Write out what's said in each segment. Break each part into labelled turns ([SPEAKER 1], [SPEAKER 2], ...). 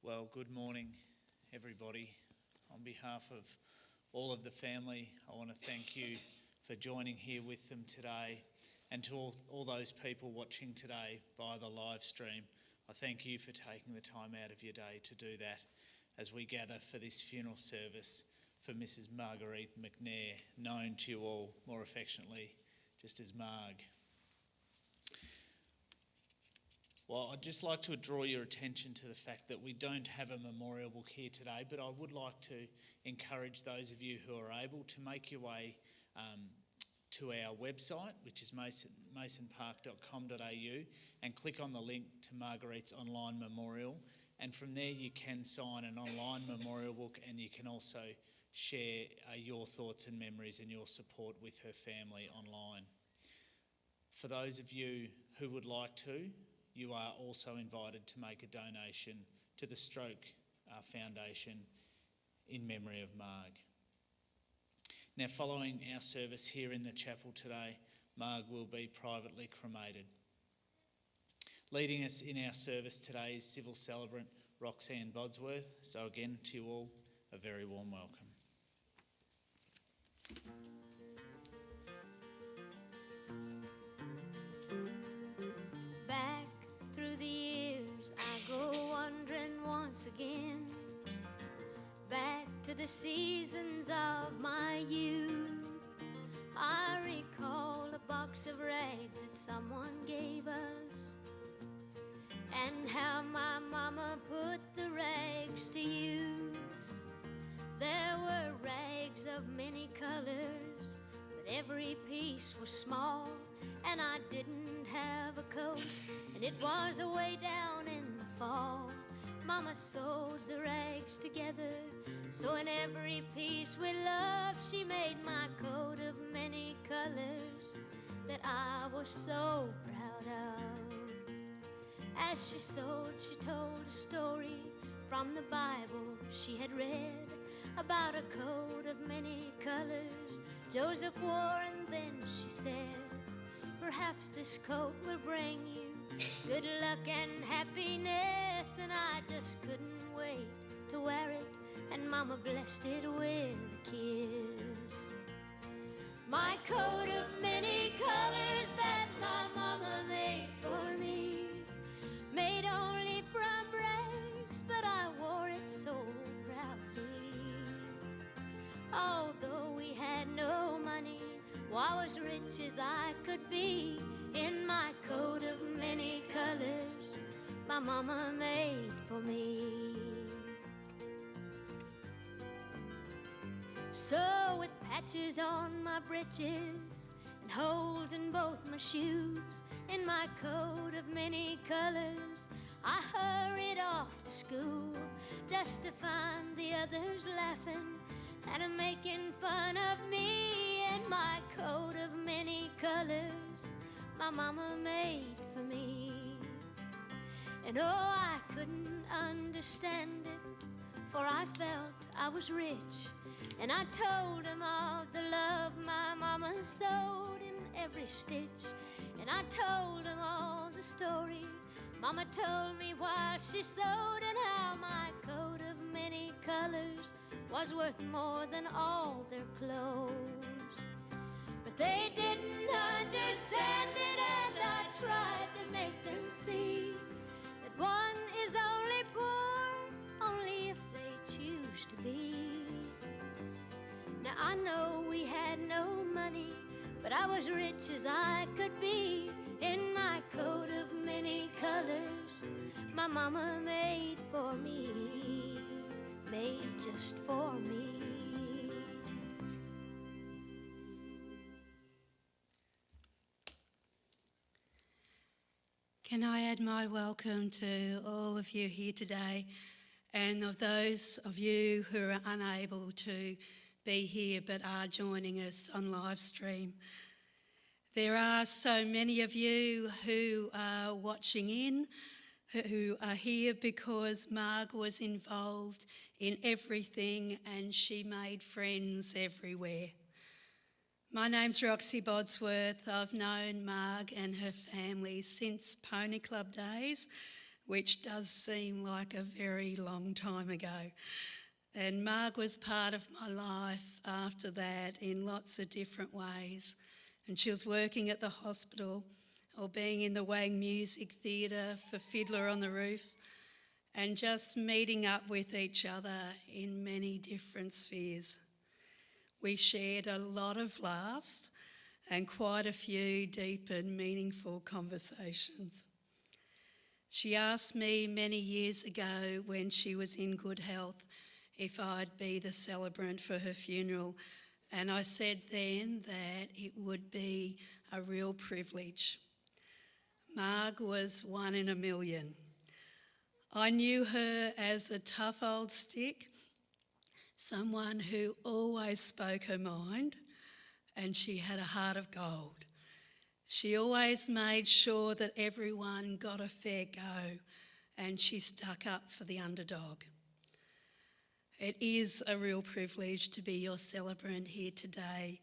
[SPEAKER 1] Well, good morning, everybody. On behalf of all of the family, I want to thank you for joining here with them today, and to all those people watching today via the live stream. I thank you for taking the time out of your day to do that as we gather for this funeral service for Mrs. Marguerite McNair, known to you all more affectionately just as Marg. Well, I'd just like to draw your attention to the fact that we don't have a memorial book here today, but I would like to encourage those of you who are able to make your way to our website, which is masonpark.com.au, and click on the link to Marguerite's online memorial. And from there you can sign an online memorial book, and you can also share your thoughts and memories and your support with her family online. For those of you who would like to, you are also invited to make a donation to the Stroke Foundation in memory of Marg. Now, following our service here in the chapel today, Marg will be privately cremated. Leading us in our service today is civil celebrant Roxanne Bodsworth. So again, to you all, a very warm welcome.
[SPEAKER 2] Back through the years, I go wandering once again, back to the seasons of my youth. I recall a box of rags that someone gave us, and how my mama put the rags to use. There were rags of many colors, but every piece was small, and I didn't have a coat, and it was away down in the fall. Mama sewed the rags together, so in every piece with love she made my coat of many colors that I was so proud of. As she sewed, she told a story from the Bible she had read about a coat of many colors Joseph wore, and then she said, perhaps this coat will bring you good luck and happiness. And I just couldn't wait to wear it, and Mama blessed it with a kiss. My coat of many colors that my mama made for me, made only from rags, but I wore it so proudly. Although we had no money, well, as rich as I could be, in my coat of many colors my mama made for me. So with patches on my breeches and holes in both my shoes, in my coat of many colors I hurried off to school, just to find the others laughing and making fun of me. In my coat of many colors my mama made for me. And oh, I couldn't understand it, for I felt I was rich, and I told them all the love my mama sewed in every stitch. And I told them all the story Mama told me while she sewed, and how my coat of many colors was worth more than all their clothes. But they didn't understand it, and I tried to make them see that one is only poor only if they choose to be. Now I know we had no money, but I was rich as I could be, in my coat of many colors my mama made for me, made just for me.
[SPEAKER 3] Can I add my welcome to all of you here today, and of those of you who are unable to be here but are joining us on live stream. There are so many of you who are watching in, who are here because Marg was involved in everything and she made friends everywhere. My name's Roxy Bodsworth. I've known Marg and her family since Pony Club days, which does seem like a very long time ago. And Marg was part of my life after that in lots of different ways. And she was working at the hospital or being in the Wang Music Theatre for Fiddler on the Roof, and just meeting up with each other in many different spheres. We shared a lot of laughs and quite a few deep and meaningful conversations. She asked me many years ago when she was in good health if I'd be the celebrant for her funeral, and I said then that it would be a real privilege. Marg was one in a million. I knew her as a tough old stick, someone who always spoke her mind, and she had a heart of gold. She always made sure that everyone got a fair go, and she stuck up for the underdog. It is a real privilege to be your celebrant here today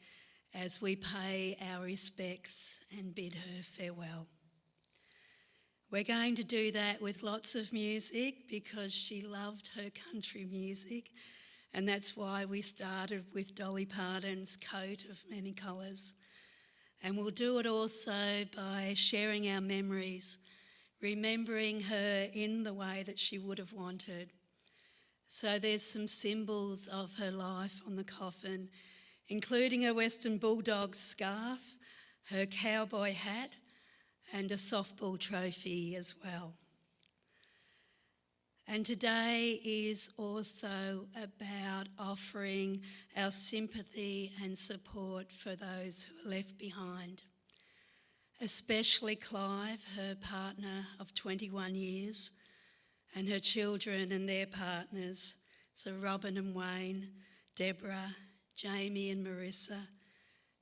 [SPEAKER 3] as we pay our respects and bid her farewell. We're going to do that with lots of music because she loved her country music, and that's why we started with Dolly Parton's Coat of Many Colours. And we'll do it also by sharing our memories, remembering her in the way that she would have wanted. So there's some symbols of her life on the coffin, including a Western Bulldog scarf, her cowboy hat, and a softball trophy as well. And today is also about offering our sympathy and support for those who are left behind, especially Clive, her partner of 21 years, and her children and their partners, so Robin and Wayne, Deborah, Jamie and Marissa,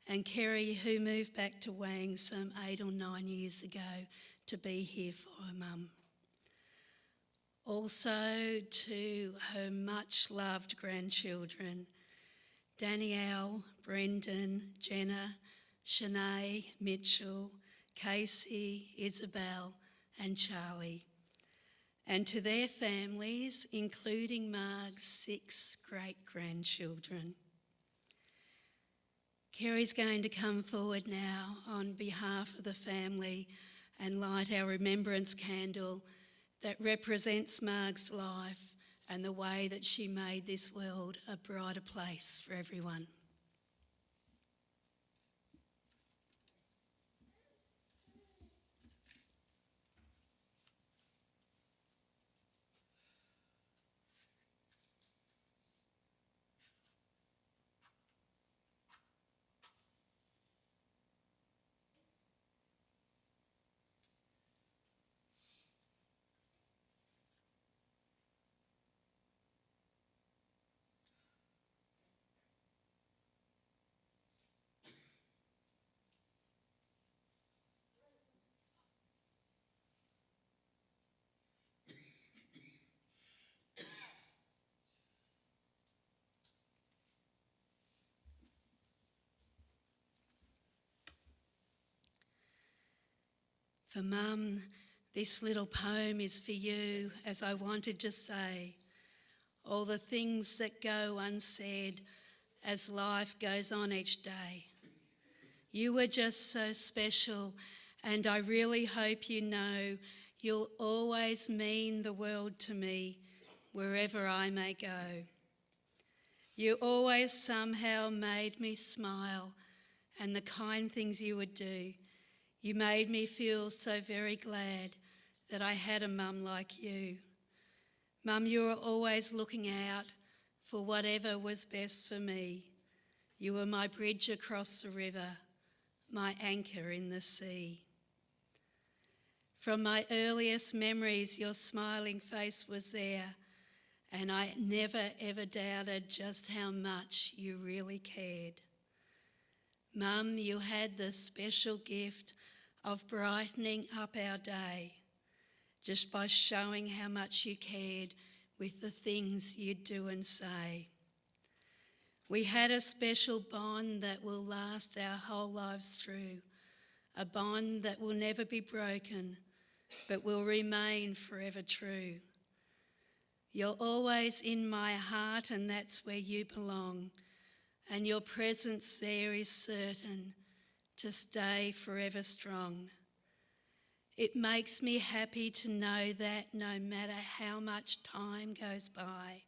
[SPEAKER 3] and Kerry, who moved back to Wang some 8 or 9 years ago to be here for her mum. Also to her much-loved grandchildren, Danielle, Brendan, Jenna, Shanae, Mitchell, Casey, Isabel and Charlie, and to their families, including Marg's 6 great-grandchildren. Kerry's going to come forward now on behalf of the family and light our remembrance candle that represents Marg's life and the way that she made this world a brighter place for everyone. For Mum, this little poem is for you, as I wanted to say all the things that go unsaid as life goes on each day. You were just so special, and I really hope you know you'll always mean the world to me wherever I may go. You always somehow made me smile, and the kind things you would do. You made me feel so very glad that I had a mum like you. Mum, you were always looking out for whatever was best for me. You were my bridge across the river, my anchor in the sea. From my earliest memories, your smiling face was there, and I never ever doubted just how much you really cared. Mum, you had the special gift of brightening up our day just by showing how much you cared with the things you'd do and say. We had a special bond that will last our whole lives through, a bond that will never be broken, but will remain forever true. You're always in my heart, and that's where you belong, and your presence there is certain to stay forever strong. It makes me happy to know that no matter how much time goes by,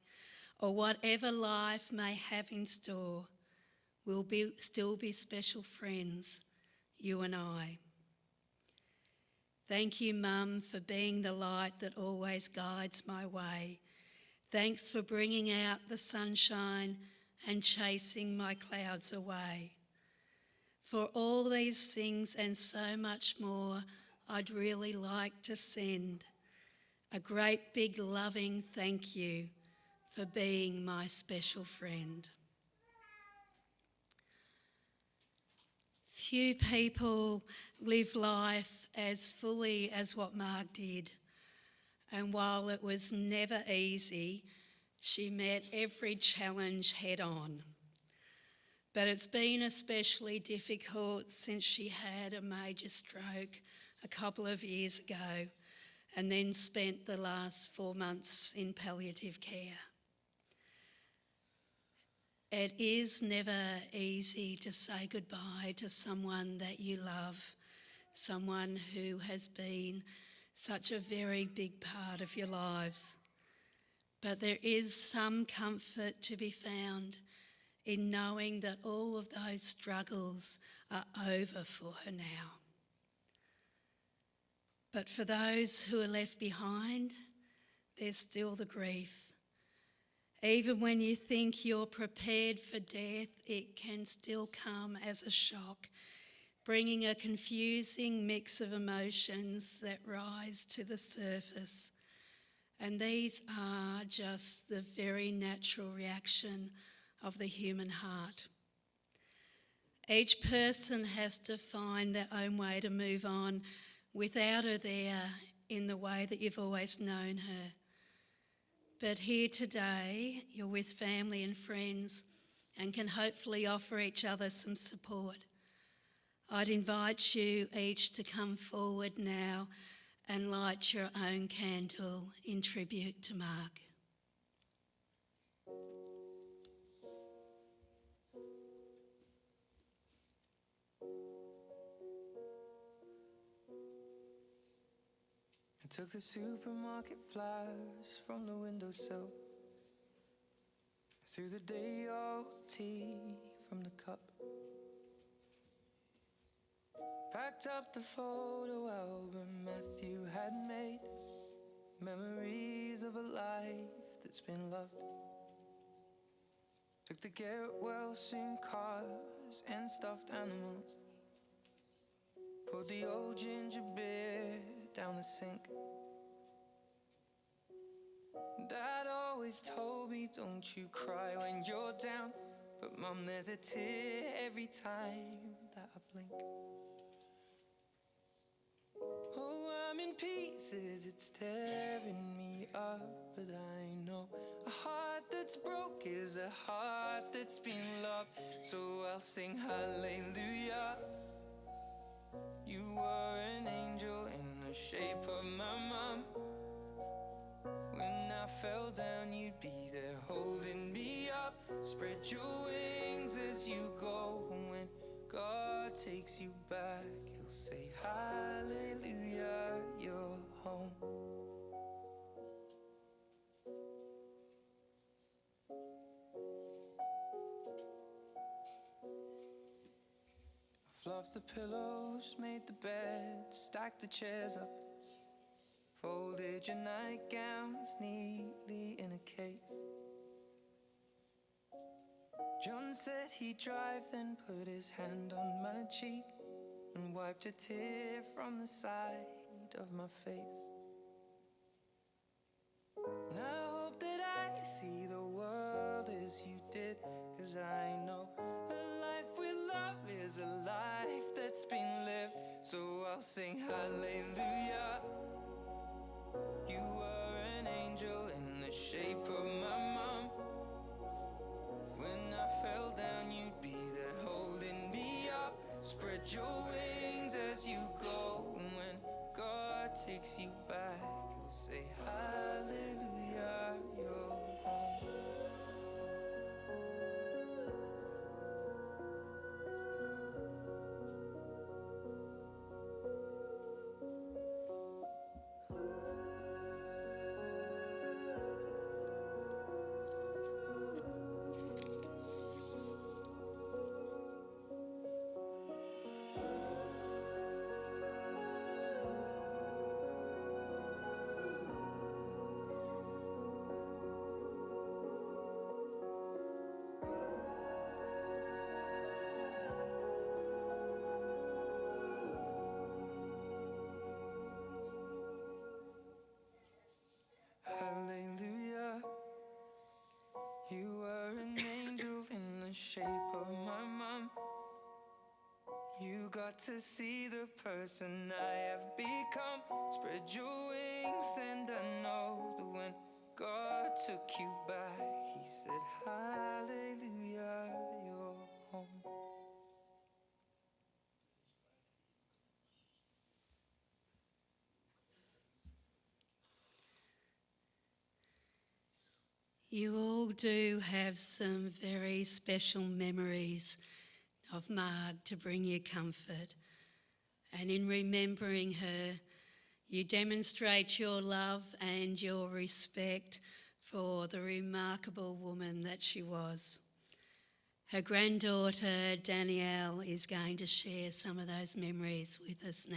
[SPEAKER 3] or whatever life may have in store, we'll still be special friends, you and I. Thank you, Mum, for being the light that always guides my way. Thanks for bringing out the sunshine and chasing my clouds away. For all these things and so much more, I'd really like to send a great big loving thank you for being my special friend. Few people live life as fully as what Marg did. And while it was never easy, she met every challenge head on. But it's been especially difficult since she had a major stroke a couple of years ago and then spent the last 4 months in palliative care. It is never easy to say goodbye to someone that you love, someone who has been such a very big part of your lives. But there is some comfort to be found in knowing that all of those struggles are over for her now. But for those who are left behind, there's still the grief. Even when you think you're prepared for death, it can still come as a shock, bringing a confusing mix of emotions that rise to the surface. And these are just the very natural reaction of the human heart. Each person has to find their own way to move on without her there in the way that you've always known her. But here today, you're with family and friends and can hopefully offer each other some support. I'd invite you each to come forward now and light your own candle in tribute to Marg.
[SPEAKER 4] I took the supermarket flyers from the windowsill. I threw the day-old tea from the cup. Packed up the photo album Matthew had made, memories of a life that's been loved. Took the get-well-soon cars and stuffed animals, poured the old ginger beer down the sink. Dad always told me, don't you cry when you're down, but Mum, there's a tear every time that I blink. Oh, I'm in pieces, it's tearing me up, but I know a heart that's broke is a heart that's been loved. So I'll sing hallelujah. You were an angel in the shape of my mom. When I fell down, you'd be there holding me up. Spread your wings as you go. When God takes you back, he'll say hallelujah, you're home. Fluffed the pillows, made the bed, stacked the chairs up, folded your nightgowns neatly in a case. John said he'd drive, then put his hand on my cheek and wiped a tear from the side of my face. And I hope that I see the world as you did, 'cause I know a life with love is a life that's been lived. So I'll sing hallelujah. You were an angel in the shape of my mom. When I fell down, you'd be there holding me up. Spread your wings as you go. And when God takes you back, you'll say hallelujah, you're home. Hallelujah, you were an angel in the shape of my mom. You got to see the person I have become. Spread your wings and I know that when God took you back, he said hallelujah, you're home.
[SPEAKER 3] You all do have some very special memories of Marg to bring you comfort. And in remembering her, you demonstrate your love and your respect for the remarkable woman that she was. Her granddaughter, Danielle, is going to share some of those memories with us now.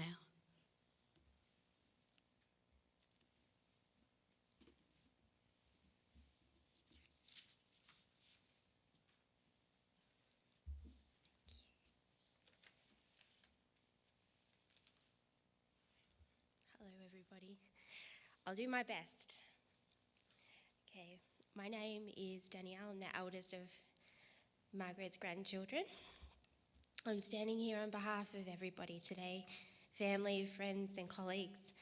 [SPEAKER 5] Hello everybody. I'll do my best. Okay, my name is Danielle. I'm the eldest of Marguerite's grandchildren. I'm standing here on behalf of everybody today, family, friends and colleagues.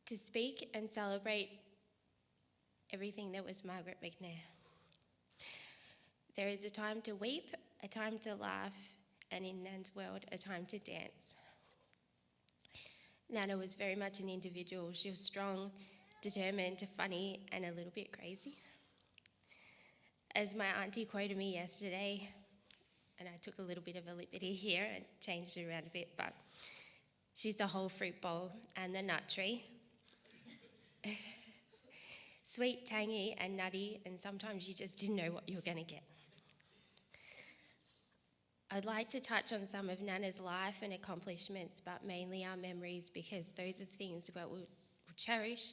[SPEAKER 5] To speak and celebrate everything that was Margaret McNair. There is a time to weep, a time to laugh, and in Nan's world, a time to dance. Nana was very much an individual. She was strong, determined, funny, and a little bit crazy. As my auntie quoted me yesterday, and I took a little bit of a liberty here and changed it around a bit, but she's the whole fruit bowl and the nut tree. Sweet, tangy, and nutty, and sometimes you just didn't know what you were going to get. I'd like to touch on some of Nana's life and accomplishments, but mainly our memories, because those are things that we'll cherish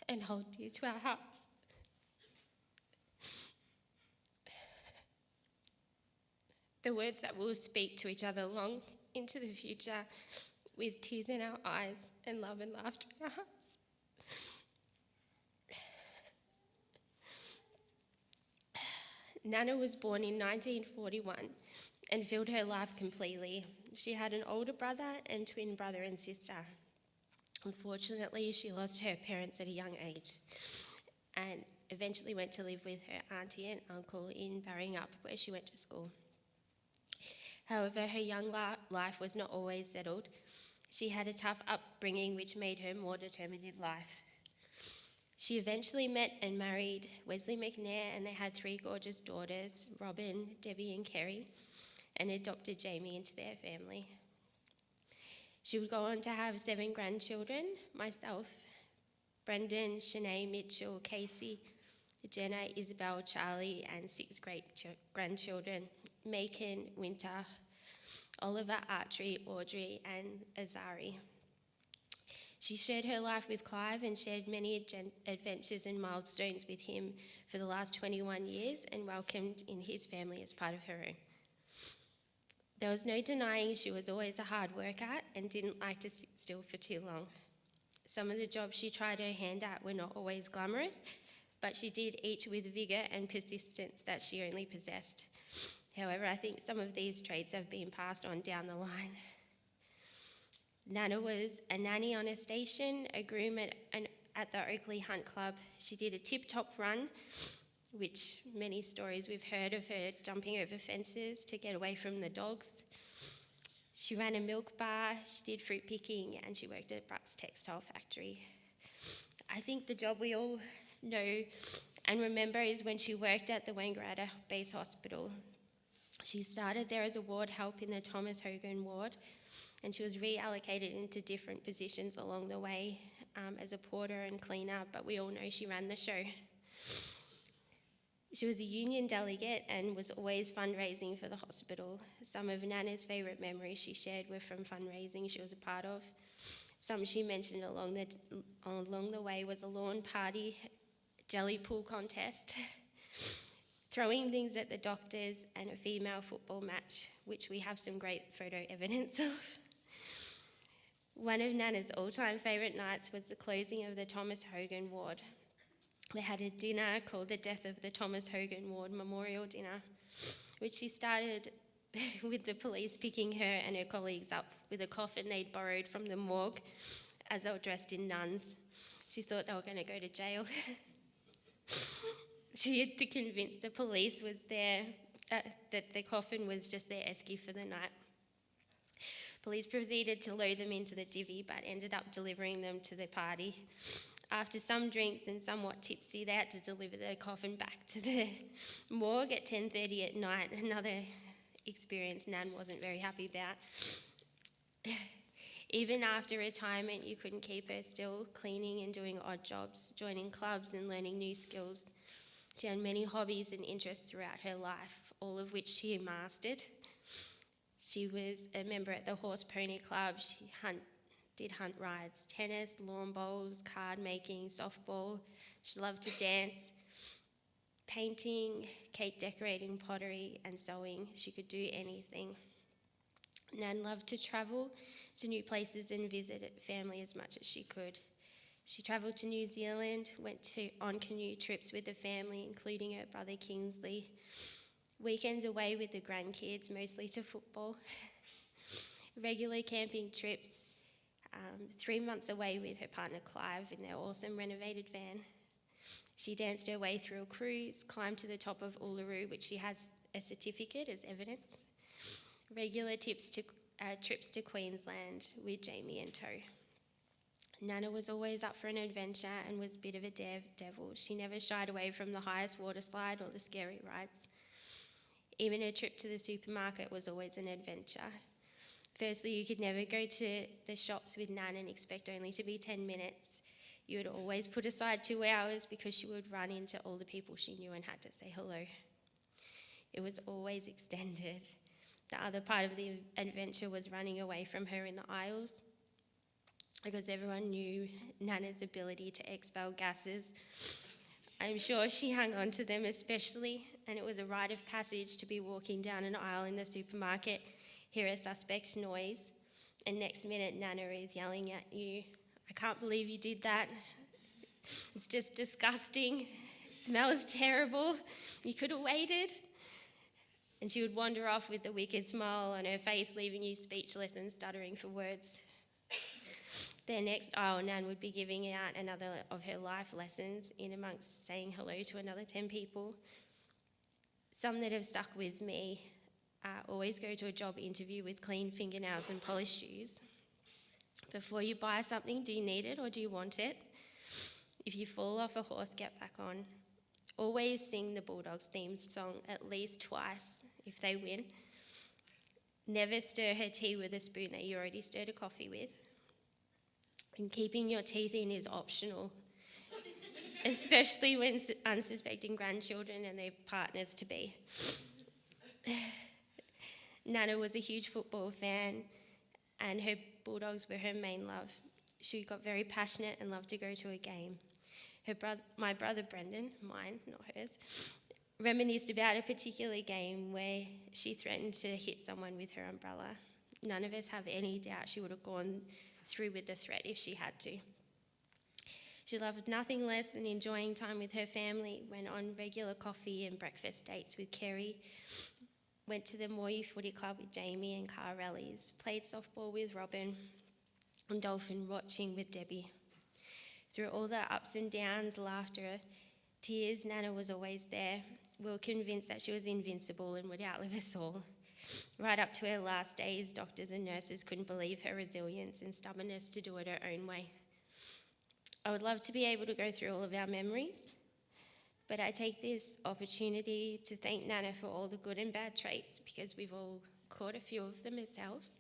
[SPEAKER 5] and hold dear to our hearts. The words that we'll speak to each other long into the future with tears in our eyes and love and laughter in our hearts. Nana was born in 1941 and filled her life completely. She had an older brother and twin brother and sister. Unfortunately, she lost her parents at a young age and eventually went to live with her auntie and uncle in Barringup, where she went to school. However, her young life was not always settled. She had a tough upbringing which made her more determined in life. She eventually met and married Wesley McNair, and they had 3 gorgeous daughters, Robin, Debbie and Kerry, and adopted Jamie into their family. She would go on to have 7 grandchildren, myself, Brendan, Shanae, Mitchell, Casey, Jenna, Isabel, Charlie, and 6 great grandchildren, Macon, Winter, Oliver, Archery, Audrey, and Azari. She shared her life with Clive and shared many adventures and milestones with him for the last 21 years and welcomed in his family as part of her own. There was no denying she was always a hard worker and didn't like to sit still for too long. Some of the jobs she tried her hand at were not always glamorous, but she did each with vigour and persistence that she only possessed. However, I think some of these traits have been passed on down the line. Nana was a nanny on a station, a groom at the Oakley Hunt Club. She did a tip-top run which many stories we've heard of her jumping over fences to get away from the dogs. She ran a milk bar, she did fruit picking, and she worked at Bruck's textile factory. I think the job we all know and remember is when she worked at the Wangaratta Base Hospital. She started there as a ward help in the Thomas Hogan ward, and she was reallocated into different positions along the way as a porter and cleaner, but we all know she ran the show. She was a union delegate and was always fundraising for the hospital. Some of Nana's favourite memories she shared were from fundraising she was a part of. Some she mentioned along the way was a lawn party, jelly pool contest, throwing things at the doctors, and a female football match, which we have some great photo evidence of. One of Nana's all-time favourite nights was the closing of the Thomas Hogan ward. They had a dinner called the Death of the Thomas Hogan Ward Memorial Dinner, which she started with the police picking her and her colleagues up with a coffin they'd borrowed from the morgue as they were dressed in nuns. She thought they were going to go to jail. She had to convince the police was there, that the coffin was just their esky for the night. Police proceeded to load them into the divvy, but ended up delivering them to the party. After some drinks and somewhat tipsy, they had to deliver the coffin back to the morgue at 10:30 at night. Another experience Nan wasn't very happy about. Even after retirement, you couldn't keep her still cleaning and doing odd jobs, joining clubs and learning new skills. She had many hobbies and interests throughout her life, all of which she mastered. She was a member at the Horse Pony Club. She did hunt rides, tennis, lawn bowls, card making, softball. She loved to dance, painting, cake decorating, pottery, and sewing. She could do anything. Nan loved to travel to new places and visit family as much as she could. She travelled to New Zealand, went on canoe trips with the family, including her brother Kingsley. Weekends away with the grandkids, mostly to football. Regular camping trips. 3 months away with her partner Clive in their awesome renovated van. She danced her way through a cruise, climbed to the top of Uluru, which she has a certificate as evidence. Regular trips to Queensland with Jamie in tow. Nana was always up for an adventure and was a bit of a daredevil. She never shied away from the highest water slide or the scary rides. Even her trip to the supermarket was always an adventure. Firstly, you could never go to the shops with Nan and expect only to be 10 minutes. You would always put aside 2 hours because she would run into all the people she knew and had to say hello. It was always extended. The other part of the adventure was running away from her in the aisles because everyone knew Nana's ability to expel gases. I'm sure she hung on to them especially, and it was a rite of passage to be walking down an aisle in the supermarket, hear a suspect noise, and next minute Nana is yelling at you, "I can't believe you did that. It's just disgusting. It smells terrible. You could have waited." And she would wander off with a wicked smile on her face, leaving you speechless and stuttering for words. Their next aisle, Nan would be giving out another of her life lessons in amongst saying hello to another 10 people. Some that have stuck with me always go to a job interview with clean fingernails and polished shoes. Before you buy something, do you need it or do you want it? If you fall off a horse, get back on. Always sing the Bulldogs theme song at least twice if they win. Never stir her tea with a spoon that you already stirred a coffee with. And keeping your teeth in is optional, especially when unsuspecting grandchildren and their partners to be. Nana was a huge football fan and her Bulldogs were her main love. She got very passionate and loved to go to a game. My brother Brendan, mine, not hers, reminisced about a particular game where she threatened to hit someone with her umbrella. None of us have any doubt she would have gone through with the threat if she had to. She loved nothing less than enjoying time with her family, went on regular coffee and breakfast dates with Kerry, went to the Moyu Footy Club with Jamie and car rallies, played softball with Robin, and dolphin watching with Debbie. Through all the ups and downs, laughter, tears, Nana was always there. We were convinced that she was invincible and would outlive us all. Right up to her last days, doctors and nurses couldn't believe her resilience and stubbornness to do it her own way. I would love to be able to go through all of our memories, but I take this opportunity to thank Nana for all the good and bad traits, because we've all caught a few of them ourselves.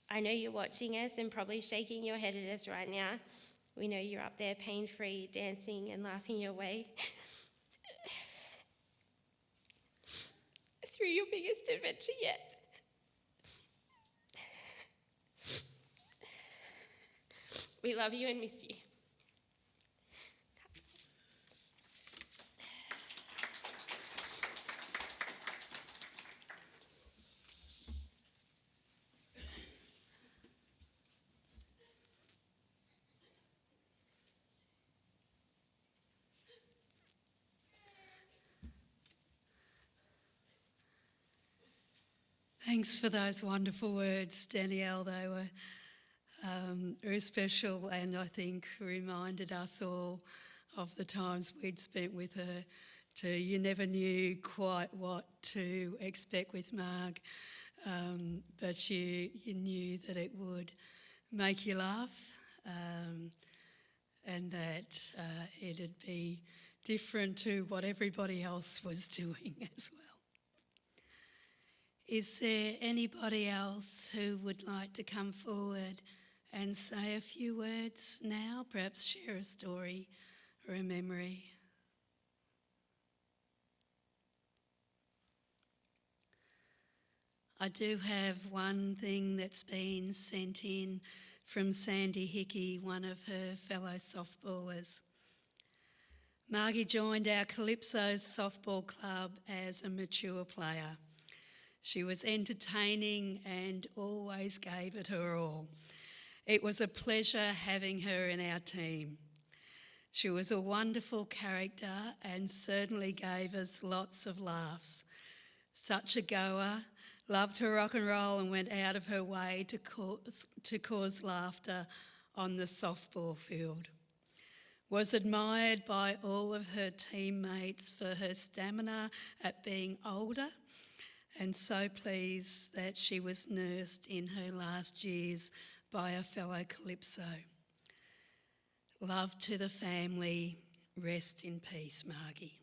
[SPEAKER 5] I know you're watching us and probably shaking your head at us right now. We know you're up there pain-free, dancing and laughing your way through your biggest adventure yet. We love you and miss you.
[SPEAKER 3] Thanks for those wonderful words, Danielle. They were very special, and I think reminded us all of the times we'd spent with her. You never knew quite what to expect with Marg, but you knew that it would make you laugh, and that it'd be different to what everybody else was doing as well. Is there anybody else who would like to come forward and say a few words now? Perhaps share a story or a memory. I do have one thing that's been sent in from Sandy Hickey, one of her fellow softballers. Margie joined our Calypso softball club as a mature player. She was entertaining and always gave it her all. It was a pleasure having her in our team. She was a wonderful character and certainly gave us lots of laughs. Such a goer, loved her rock and roll and went out of her way to cause laughter on the softball field. Was admired by all of her teammates for her stamina at being older, and so pleased that she was nursed in her last years by a fellow Calypso. Love to the family, rest in peace, Margie.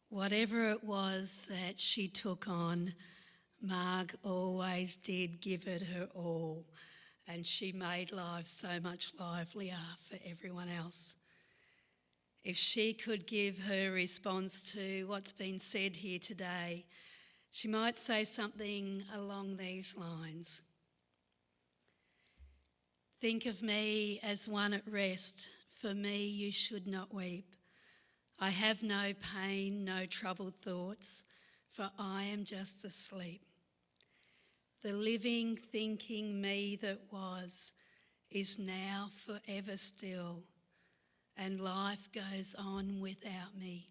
[SPEAKER 3] Whatever it was that she took on, Marg always did give it her all, and she made life so much livelier for everyone else. If she could give her response to what's been said here today, she might say something along these lines. Think of me as one at rest. For me, you should not weep. I have no pain, no troubled thoughts, for I am just asleep. The living, thinking me that was is now forever still, and life goes on without me,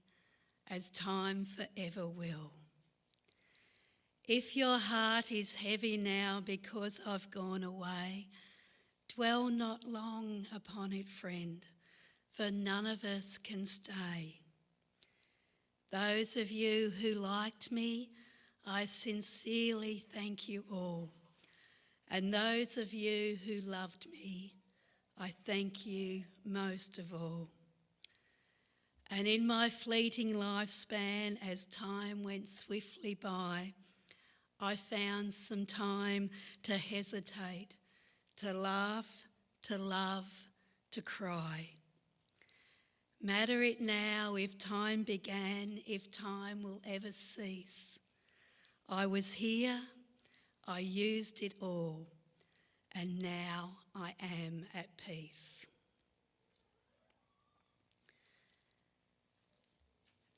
[SPEAKER 3] as time forever will. If your heart is heavy now because I've gone away, dwell not long upon it, friend, for none of us can stay. Those of you who liked me, I sincerely thank you all. And those of you who loved me, I thank you most of all. And in my fleeting lifespan, as time went swiftly by, I found some time to hesitate, to laugh, to love, to cry. Matter it now if time began, if time will ever cease. I was here, I used it all, and now I am at peace.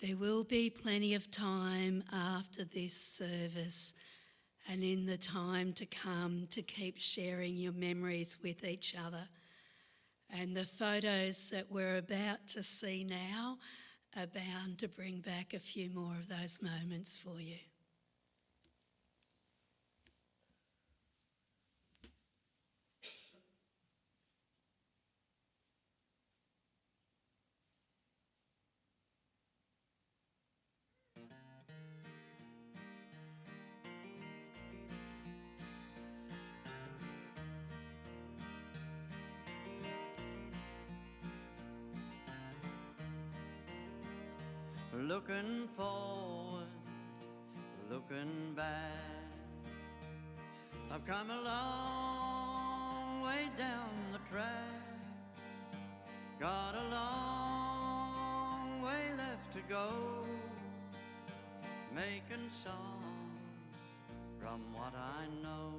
[SPEAKER 3] There will be plenty of time after this service and in the time to come to keep sharing your memories with each other. And the photos that we're about to see now are bound to bring back a few more of those moments for you.
[SPEAKER 6] looking forward, looking back. I've come a long way down the track, got a long way left to go, making song from what I know,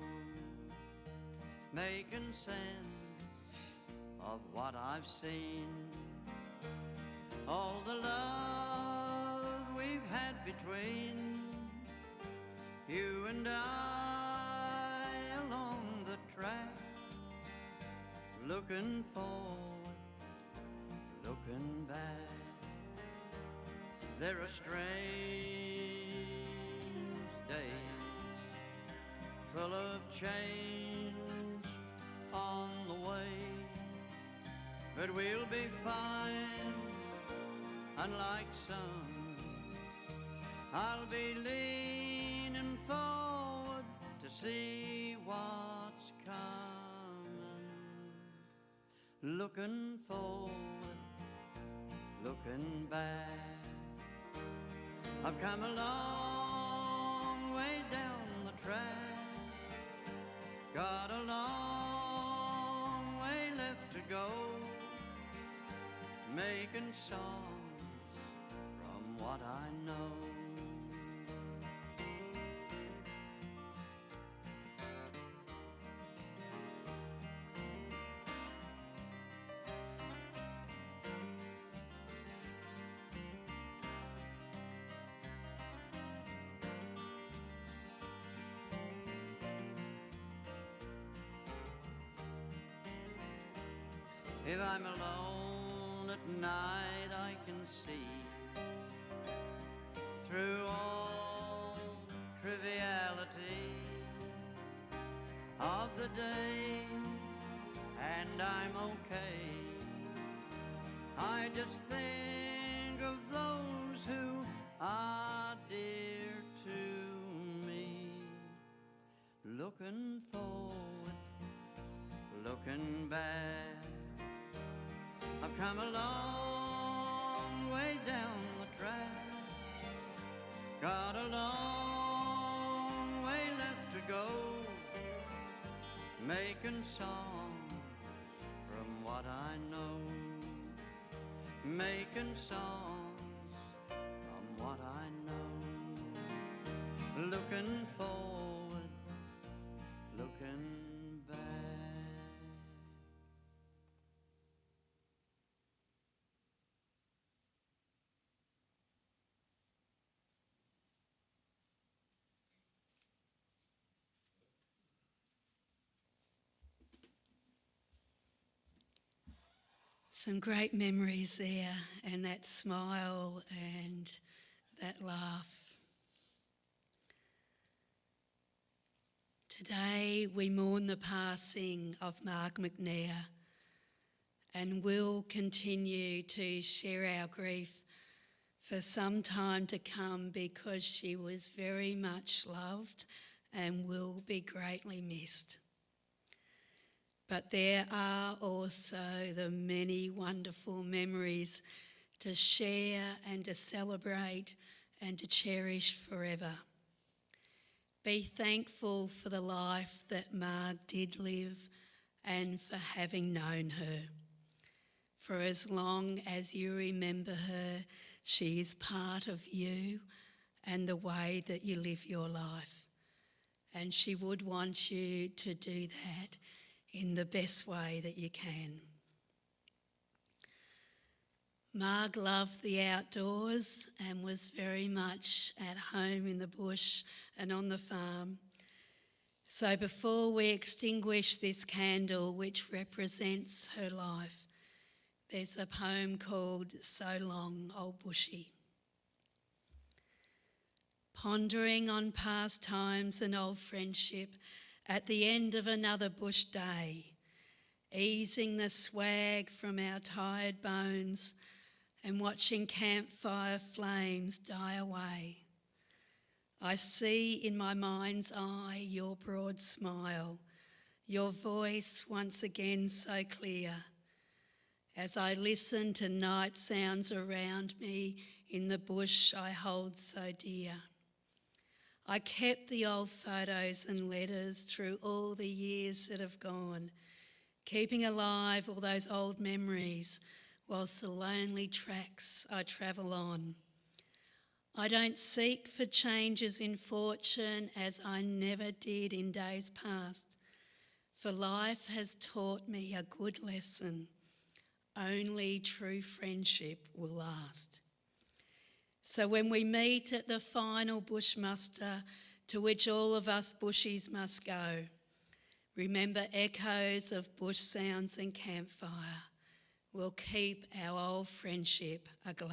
[SPEAKER 6] making sense of what I've seen, all the love we've had between you and I along the track, looking forward, looking back. There are strange days full of change on the way, but we'll be fine. Unlike some, I'll be leaning forward to see what's coming, looking forward, looking back. I've come a long way down the track, got a long way left to go, making songs from what I know. If I'm alone at night, I can see through all triviality of the day, and I'm okay. I just think of those who are dear to me, looking forward, looking back. I've come a long way down the track, got a long way left to go, making songs from what I know, making songs from what I know, looking forward, looking back.
[SPEAKER 3] Some great memories there, and that smile and that laugh. Today we mourn the passing of Mark McNair, and will continue to share our grief for some time to come, because she was very much loved and will be greatly missed. But there are also the many wonderful memories to share and to celebrate and to cherish forever. Be thankful for the life that Marg did live and for having known her. For as long as you remember her, she is part of you and the way that you live your life. And she would want you to do that in the best way that you can. Marg loved the outdoors and was very much at home in the bush and on the farm. So before we extinguish this candle, which represents her life, there's a poem called So Long, Old Bushy. Pondering on past times and old friendship, at the end of another bush day, easing the swag from our tired bones and watching campfire flames die away, I see in my mind's eye your broad smile, your voice once again so clear, as I listen to night sounds around me in the bush I hold so dear. I kept the old photos and letters through all the years that have gone, keeping alive all those old memories whilst the lonely tracks I travel on. I don't seek for changes in fortune as I never did in days past, for life has taught me a good lesson. Only true friendship will last. So when we meet at the final bush muster to which all of us bushies must go, remember echoes of bush sounds and campfire will keep our old friendship aglow.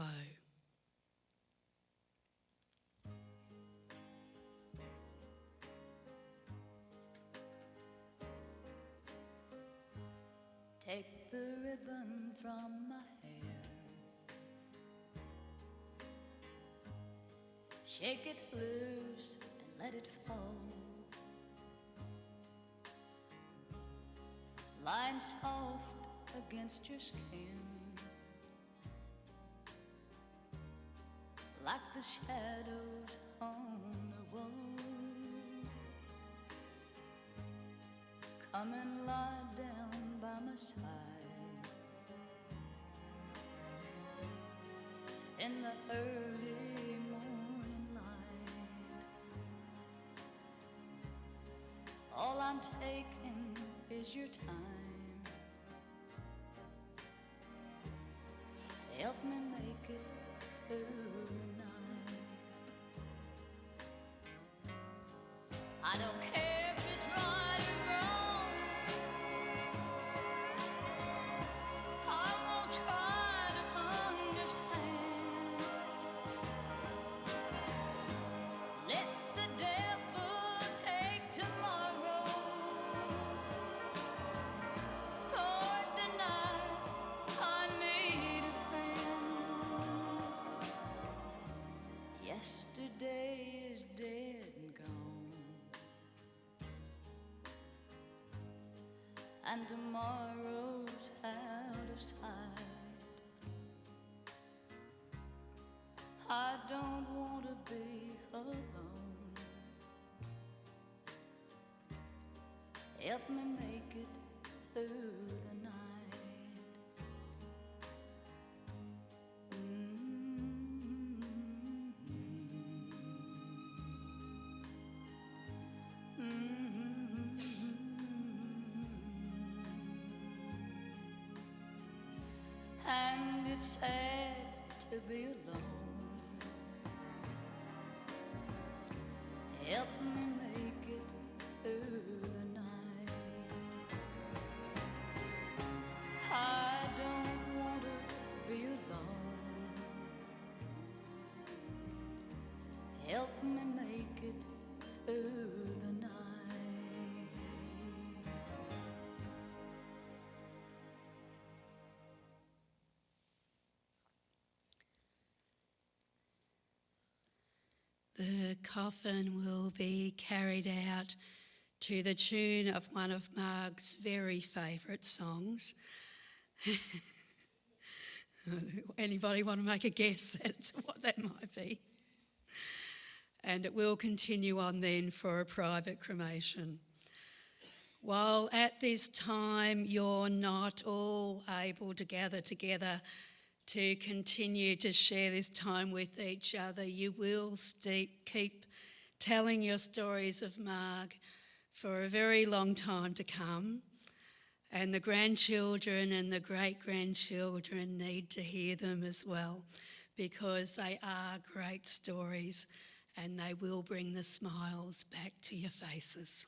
[SPEAKER 7] Take the ribbon from my hair, shake it loose and let it fall, lying soft against your skin, like the shadows on the wall. Come and lie down by my side in the early morning light. All I'm taking is your time. Help me make it through the night. I don't care if it's right or wrong, I won't try to understand. Let the devil take tomorrow, Lord, tonight I need a friend. Yesterday is dead and gone, and tomorrow's out of sight. I don't want to be alone. Help me make it through the night. And it's sad to be alone. Help me make it through the night. I don't want to be alone. Help me make it through the night.
[SPEAKER 3] The coffin will be carried out to the tune of one of Marg's very favourite songs. Anybody want to make a guess as to what that might be? And it will continue on then for a private cremation. While at this time you're not all able to gather together to continue to share this time with each other, you will keep telling your stories of Marg for a very long time to come. And the grandchildren and the great-grandchildren need to hear them as well, because they are great stories and they will bring the smiles back to your faces.